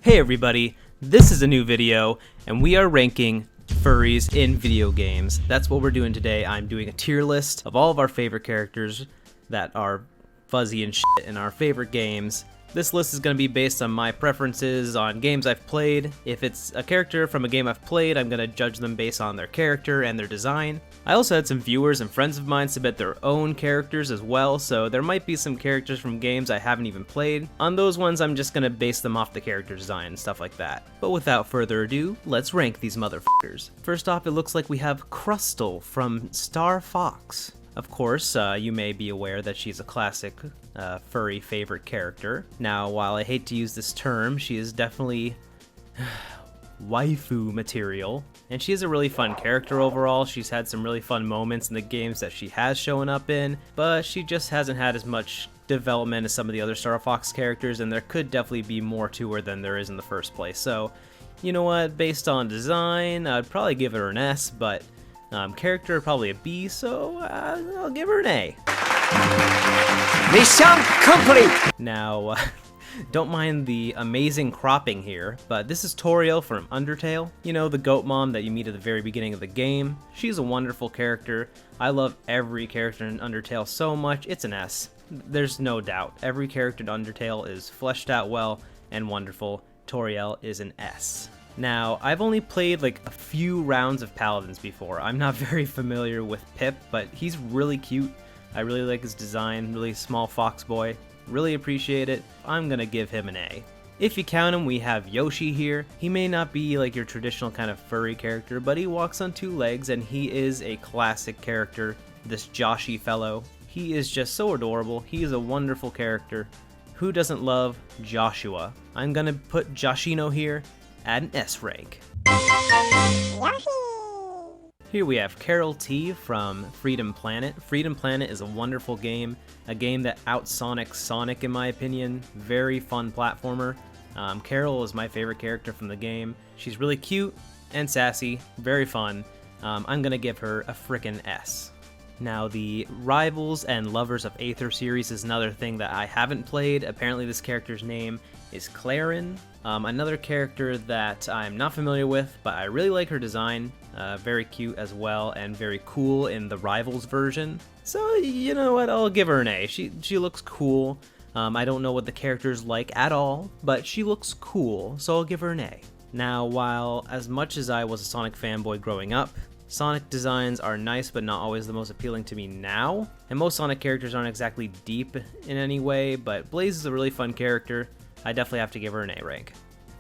Hey everybody, this is a new video, and we are ranking furries in video games. That's what we're doing today. I'm doing a tier list of all of our favorite characters that are fuzzy and shit in our favorite games. This list is going to be based on my preferences on games I've played. If it's a character from a game I've played, I'm going to judge them based on their character and their design. I also had some viewers and friends of mine submit their own characters as well, so there might be some characters from games I haven't even played. On those ones, I'm just going to base them off the character design and stuff like that. But without further ado, let's rank these motherfuckers. First off, it looks like we have Crustle from UltraFox. Of course, you may be aware that she's a classic furry favorite character. Now, while I hate to use this term, she is definitely waifu material, and she is a really fun character overall. She's had some really fun moments in the games that she has shown up in, but she just hasn't had as much development as some of the other UltraFox characters, and there could definitely be more to her than there is in the first place. So, you know what, based on design, I'd probably give her an S, but character probably a B, so I'll give her an A. Mission complete! Now, don't mind the amazing cropping here, but this is Toriel from Undertale. You know, the goat mom that you meet at the very beginning of the game. She's a wonderful character. I love every character in Undertale so much, it's an S. There's no doubt. Every character in Undertale is fleshed out well and wonderful. Toriel is an S. Now, I've only played like a few rounds of Paladins before. I'm not very familiar with Pip, but he's really cute. I really like his design, really small fox boy. Really appreciate it. I'm gonna give him an A. If you count him, we have Yoshi here. He may not be like your traditional kind of furry character, but he walks on two legs and he is a classic character. This Joshi fellow. He is just so adorable. He is a wonderful character. Who doesn't love Joshua? I'm gonna put Joshino here at an S rank. Here we have Carol T from Freedom Planet. Freedom Planet is a wonderful game, a game that out-Sonics Sonic in my opinion. Very fun platformer. Carol is my favorite character from the game. She's really cute and sassy, very fun. I'm gonna give her a frickin' S. Now, the Rivals and Lovers of Aether series is another thing that I haven't played. Apparently this character's name is Clarin. Another character that I'm not familiar with, but I really like her design. Very cute as well, and very cool in the Rivals version. So, you know what, I'll give her an A. She looks cool. I don't know what the character's like at all, but she looks cool, so I'll give her an A. Now, while as much as I was a Sonic fanboy growing up, Sonic designs are nice but not always the most appealing to me now, and most Sonic characters aren't exactly deep in any way, but Blaze is a really fun character. I definitely have to give her an A rank.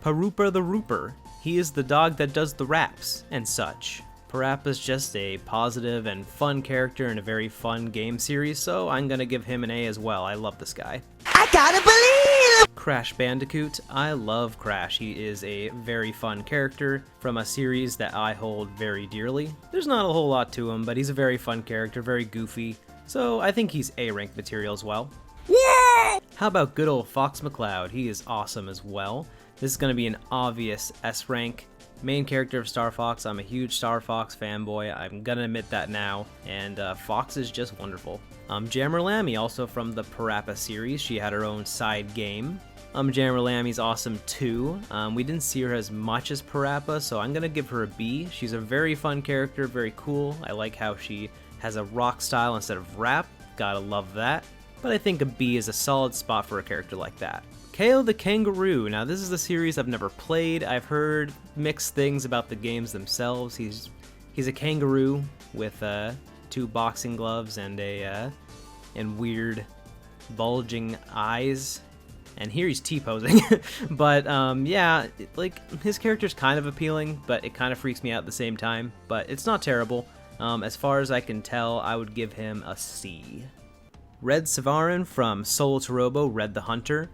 Paroopa the Rooper. He is the dog that does the raps and such. Parappa's just a positive and fun character in a very fun game series, so I'm gonna give him an A as well. I love this guy. I gotta believe! Crash Bandicoot. I love Crash. He is a very fun character from a series that I hold very dearly. There's not a whole lot to him, but he's a very fun character, very goofy, so I think he's A rank material as well. Yeah! How about good old Fox McCloud? He is awesome as well. This is going to be an obvious S rank. Main character of Star Fox. I'm a huge Star Fox fanboy. I'm gonna admit that now. And Fox is just wonderful. Jammer Lammy, also from the Parappa series. She had her own side game. Jammer Lammy's awesome too. We didn't see her as much as Parappa, so I'm gonna give her a B. She's a very fun character, very cool. I like how she has a rock style instead of rap. Gotta love that. But I think a B is a solid spot for a character like that. Kale the Kangaroo. Now this is a series I've never played. I've heard mixed things about the games themselves. He's a kangaroo with two boxing gloves and and weird bulging eyes. And here he's T-posing. But yeah, like his character's kind of appealing, but it kind of freaks me out at the same time. But it's not terrible. As far as I can tell, I would give him a C. Red Savarin from Solo Torobo, Red the Hunter.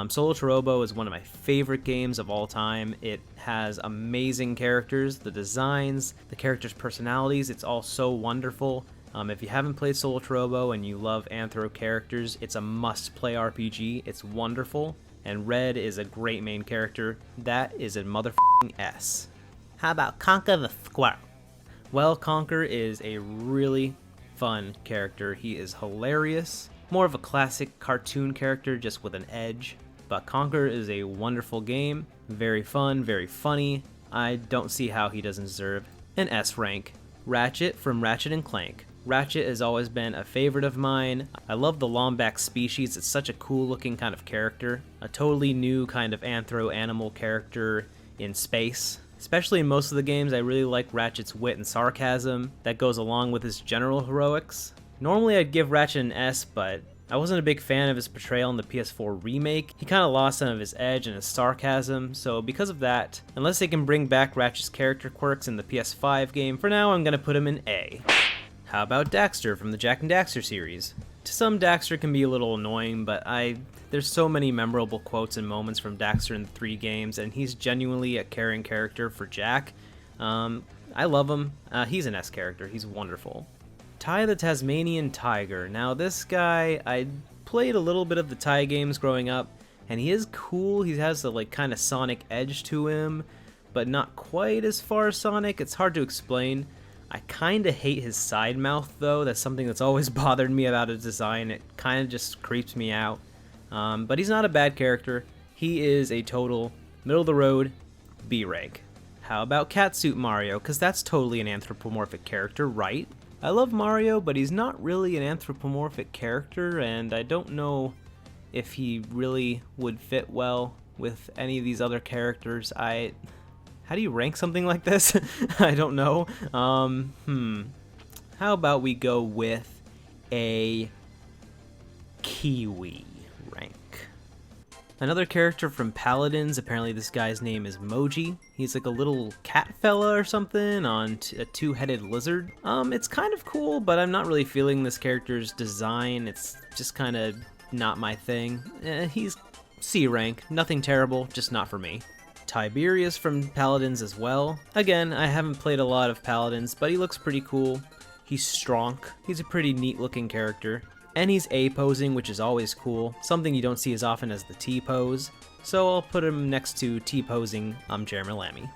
Solo Torobo is one of my favorite games of all time. It has amazing characters, the designs, the characters' personalities, it's all so wonderful. If you haven't played Solo Torobo and you love Anthro characters, it's a must-play RPG. It's wonderful, and Red is a great main character. That is a motherfucking S. How about Kaka the Squirrel? Well, Conker is a really fun character. He is hilarious. More of a classic cartoon character, just with an edge. but Conquer is a wonderful game, very fun, very funny. I don't see how he doesn't deserve an S rank. Ratchet from Ratchet and Clank. Ratchet has always been a favorite of mine. I love the Lombax species. It's such a cool looking kind of character. A totally new kind of anthro-animal character in space. Especially in most of the games, I really like Ratchet's wit and sarcasm that goes along with his general heroics. Normally I'd give Ratchet an S, but I wasn't a big fan of his portrayal in the PS4 remake. He kind of lost some of his edge and his sarcasm, so because of that, unless they can bring back Ratchet's character quirks in the PS5 game, for now I'm gonna put him in A. How about Dexter from the Jak and Daxter series? To some, Daxter can be a little annoying, but there's so many memorable quotes and moments from Daxter in the 3 games, and he's genuinely a caring character for Jak. I love him. He's an S character. He's wonderful. Ty the Tasmanian Tiger. Now this guy, I played a little bit of the Ty games growing up, and he is cool. He has the like kind of Sonic edge to him, but not quite as far as Sonic. It's hard to explain. I kind of hate his side mouth though. That's something that's always bothered me about his design. It kind of just creeps me out. But he's not a bad character. He is a total middle of the road B rank. How about Catsuit Mario? Because that's totally an anthropomorphic character, right? I love Mario, but he's not really an anthropomorphic character, and I don't know if he really would fit well with any of these other characters. How do you rank something like this? I don't know. How about we go with a Kiwi rank? Another character from Paladins, apparently this guy's name is Moji. He's like a little cat fella or something on a 2-headed lizard. It's kind of cool, but I'm not really feeling this character's design. It's just kind of not my thing. He's C rank, nothing terrible, just not for me. Tiberius from Paladins as well. Again, I haven't played a lot of Paladins, but he looks pretty cool. He's strong. He's a pretty neat looking character. And he's A-posing, which is always cool. Something you don't see as often as the T-pose. So I'll put him next to T-posing Jeremy Lammy.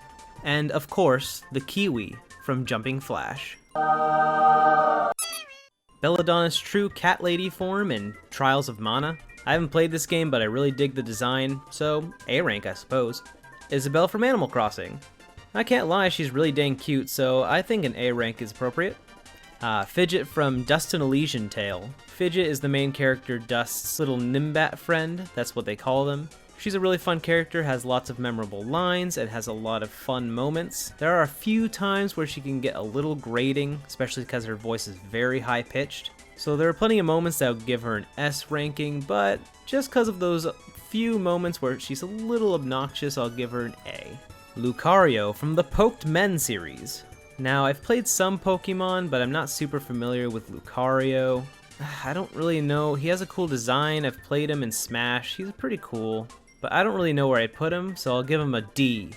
And of course, the Kiwi from Jumping Flash. Belladonna's true cat lady form in Trials of Mana. I haven't played this game, but I really dig the design, so A rank I suppose. Isabelle from Animal Crossing. I can't lie, she's really dang cute, so I think an A rank is appropriate. Fidget from Dust and Elysian Tale. Fidget is the main character Dust's little Nimbat friend, that's what they call them. She's a really fun character, has lots of memorable lines, and has a lot of fun moments. There are a few times where she can get a little grating, especially because her voice is very high pitched. So there are plenty of moments that would give her an S ranking, but just because of those few moments where she's a little obnoxious, I'll give her an A. Lucario from the Poked Men series. Now, I've played some Pokemon, but I'm not super familiar with Lucario. I don't really know. He has a cool design. I've played him in Smash. He's pretty cool, but I don't really know where I'd put him, so I'll give him a D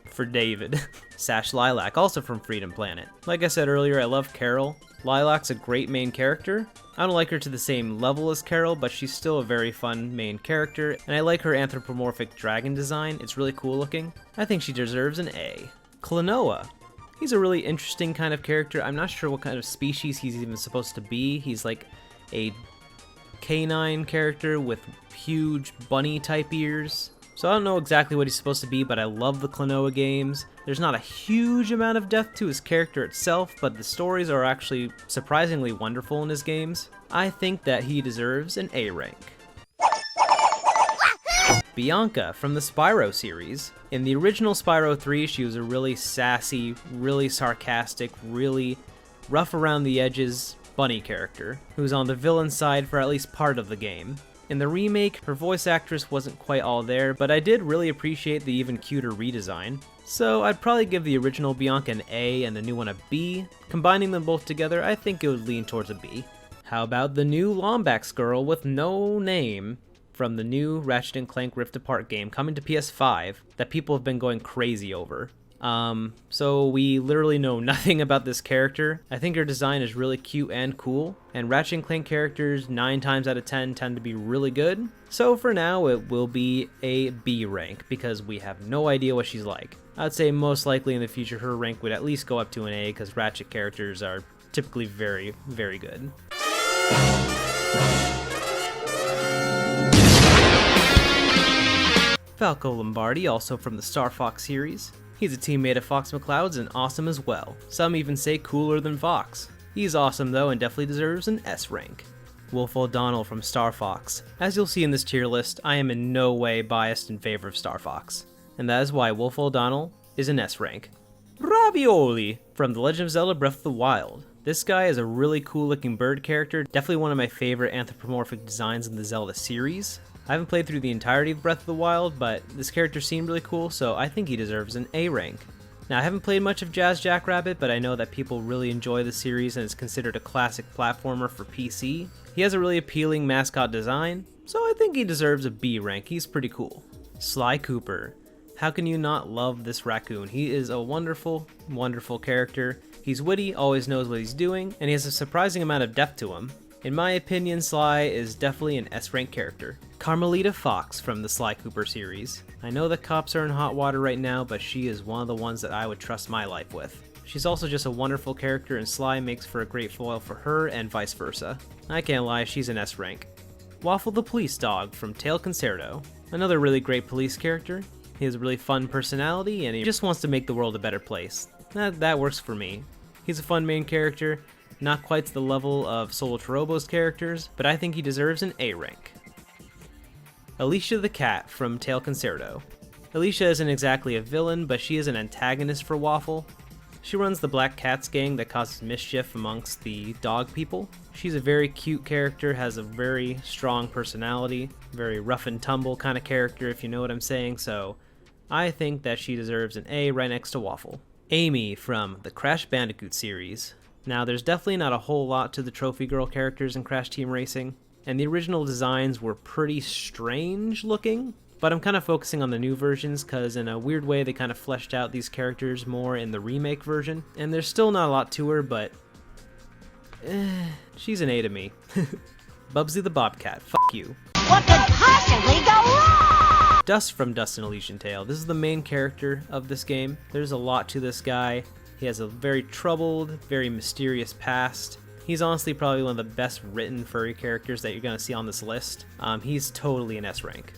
for David. Sash Lilac, also from Freedom Planet. Like I said earlier, I love Carol. Lilac's a great main character. I don't like her to the same level as Carol, but she's still a very fun main character, and I like her anthropomorphic dragon design. It's really cool looking. I think she deserves an A. Klonoa. He's a really interesting kind of character. I'm not sure what kind of species he's even supposed to be. He's like a canine character with huge bunny type ears. So I don't know exactly what he's supposed to be, but I love the Klonoa games. There's not a huge amount of depth to his character itself, but the stories are actually surprisingly wonderful in his games. I think that he deserves an A rank. Bianca from the Spyro series. In the original Spyro 3, she was a really sassy, really sarcastic, really rough around the edges bunny character, who's on the villain side for at least part of the game. In the remake, her voice actress wasn't quite all there, but I did really appreciate the even cuter redesign. So I'd probably give the original Bianca an A and the new one a B. Combining them both together, I think it would lean towards a B. How about the new Lombax Girl with no name from the new Ratchet & Clank Rift Apart game coming to PS5 that people have been going crazy over? So we literally know nothing about this character. I think her design is really cute and cool, and Ratchet & Clank characters 9 times out of 10 tend to be really good. So for now it will be a B rank because we have no idea what she's like. I'd say most likely in the future her rank would at least go up to an A because Ratchet characters are typically very, very good. Falco Lombardi, also from the Star Fox series. He's a teammate of Fox McCloud's and awesome as well. Some even say cooler than Fox. He's awesome though and definitely deserves an S rank. Wolf O'Donnell from Star Fox. As you'll see in this tier list, I am in no way biased in favor of Star Fox. And that is why Wolf O'Donnell is an S rank. Ravioli from The Legend of Zelda Breath of the Wild. This guy is a really cool looking bird character, definitely one of my favorite anthropomorphic designs in the Zelda series. I haven't played through the entirety of Breath of the Wild, but this character seemed really cool, so I think he deserves an A rank. Now, I haven't played much of Jazz Jackrabbit, but I know that people really enjoy the series and is considered a classic platformer for PC. He has a really appealing mascot design, so I think he deserves a B rank. He's pretty cool. Sly Cooper. How can you not love this raccoon? He is a wonderful, wonderful character. He's witty, always knows what he's doing, and he has a surprising amount of depth to him. In my opinion, Sly is definitely an S-rank character. Carmelita Fox from the Sly Cooper series. I know the cops are in hot water right now, but she is one of the ones that I would trust my life with. She's also just a wonderful character, and Sly makes for a great foil for her and vice versa. I can't lie, she's an S-rank. Waffle the Police Dog from Tail Concerto. Another really great police character. He has a really fun personality, and he just wants to make the world a better place. That works for me. He's a fun main character, not quite to the level of Solo Torobo's characters, but I think he deserves an A rank. Alicia the Cat from Tail Concerto. Alicia isn't exactly a villain, but she is an antagonist for Waffle. She runs the Black Cats gang that causes mischief amongst the dog people. She's a very cute character, has a very strong personality, very rough and tumble kind of character if you know what I'm saying, so I think that she deserves an A right next to Waffle. Amy from the Crash Bandicoot series. Now, there's definitely not a whole lot to the Trophy Girl characters in Crash Team Racing, and the original designs were pretty strange looking, but I'm kind of focusing on the new versions because in a weird way they kind of fleshed out these characters more in the remake version, and there's still not a lot to her, but she's an A to me. Bubsy the Bobcat, fuck you. What could possibly go wrong? Dust from Dust and Elysian Tale. This is the main character of this game. There's a lot to this guy. He has a very troubled, very mysterious past. He's honestly probably one of the best written furry characters that you're going to see on this list. He's totally an S rank.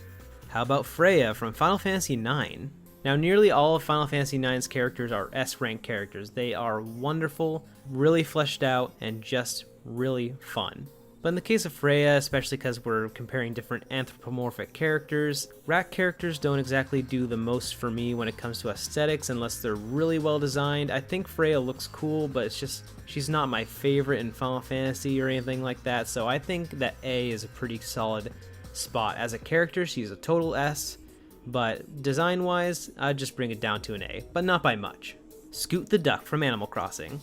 How about Freya from Final Fantasy IX? Now, nearly all of Final Fantasy IX's characters are S rank characters. They are wonderful, really fleshed out, and just really fun. But in the case of Freya, especially because we're comparing different anthropomorphic characters, rat characters don't exactly do the most for me when it comes to aesthetics unless they're really well designed. I think Freya looks cool, but it's just, she's not my favorite in Final Fantasy or anything like that, so I think that A is a pretty solid spot. As a character, she's a total S, but design-wise, I'd just bring it down to an A, but not by much. Scoot the Duck from Animal Crossing.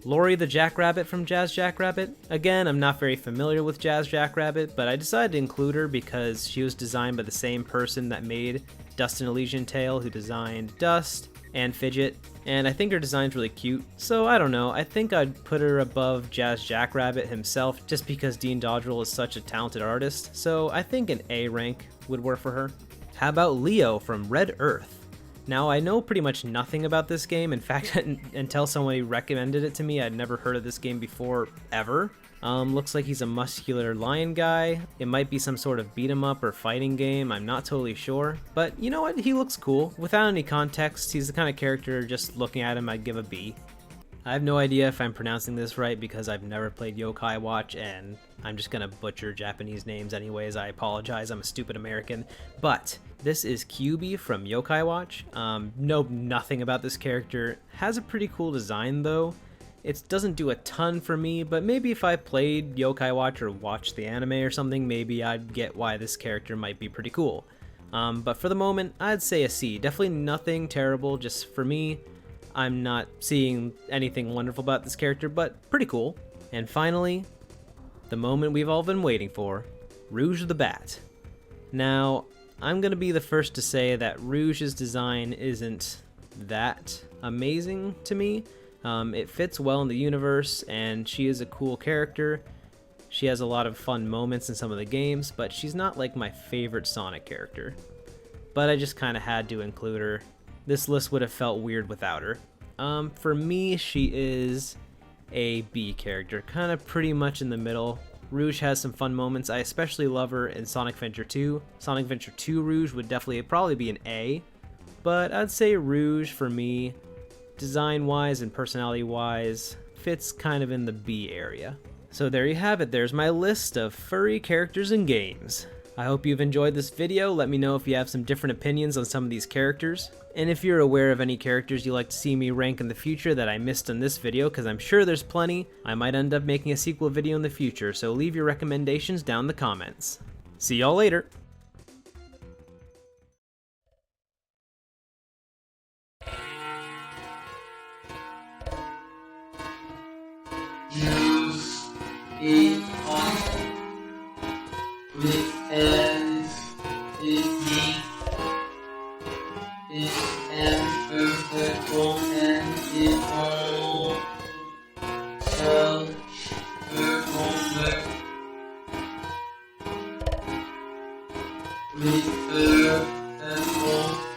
Lori the Jackrabbit from Jazz Jackrabbit. Again, I'm not very familiar with Jazz Jackrabbit, but I decided to include her because she was designed by the same person that made Dust and Elysian Tale, who designed Dust and Fidget, and I think her design's really cute, so I don't know, I think I'd put her above Jazz Jackrabbit himself just because Dean Dodrill is such a talented artist, so I think an A rank would work for her. How about Leo from Red Earth? Now, I know pretty much nothing about this game. In fact, until somebody recommended it to me, I'd never heard of this game before, ever. Looks like he's a muscular lion guy. It might be some sort of beat 'em up or fighting game, I'm not totally sure. But you know what, he looks cool. Without any context, he's the kind of character just looking at him I'd give a B. I have no idea if I'm pronouncing this right because I've never played Yokai Watch and I'm just gonna butcher Japanese names anyways. I apologize, I'm a stupid American. But this is Kyubi from Yokai Watch. Know nothing about this character. Has a pretty cool design though. It doesn't do a ton for me, but maybe if I played Yokai Watch or watched the anime or something, maybe I'd get why this character might be pretty cool. But for the moment, I'd say a C. Definitely nothing terrible, just for me. I'm not seeing anything wonderful about this character, but pretty cool. And finally, the moment we've all been waiting for, Rouge the Bat. Now, I'm gonna be the first to say that Rouge's design isn't that amazing to me. It fits well in the universe, and she is a cool character. She has a lot of fun moments in some of the games, but she's not like my favorite Sonic character. But I just kind of had to include her. This list would have felt weird without her. For me, she is a B character, kind of pretty much in the middle. Rouge has some fun moments. I especially love her in Sonic Adventure 2. Sonic Adventure 2 Rouge would definitely probably be an A, but I'd say Rouge for me, design-wise and personality-wise, fits kind of in the B area. So there you have it. There's my list of furry characters in games. I hope you've enjoyed this video. Let me know if you have some different opinions on some of these characters. And if you're aware of any characters you'd like to see me rank in the future that I missed in this video, because I'm sure there's plenty, I might end up making a sequel video in the future, so leave your recommendations down in the comments. See y'all later! Use it on with ends it neat. It am perfect and it all such perfect with fur and all.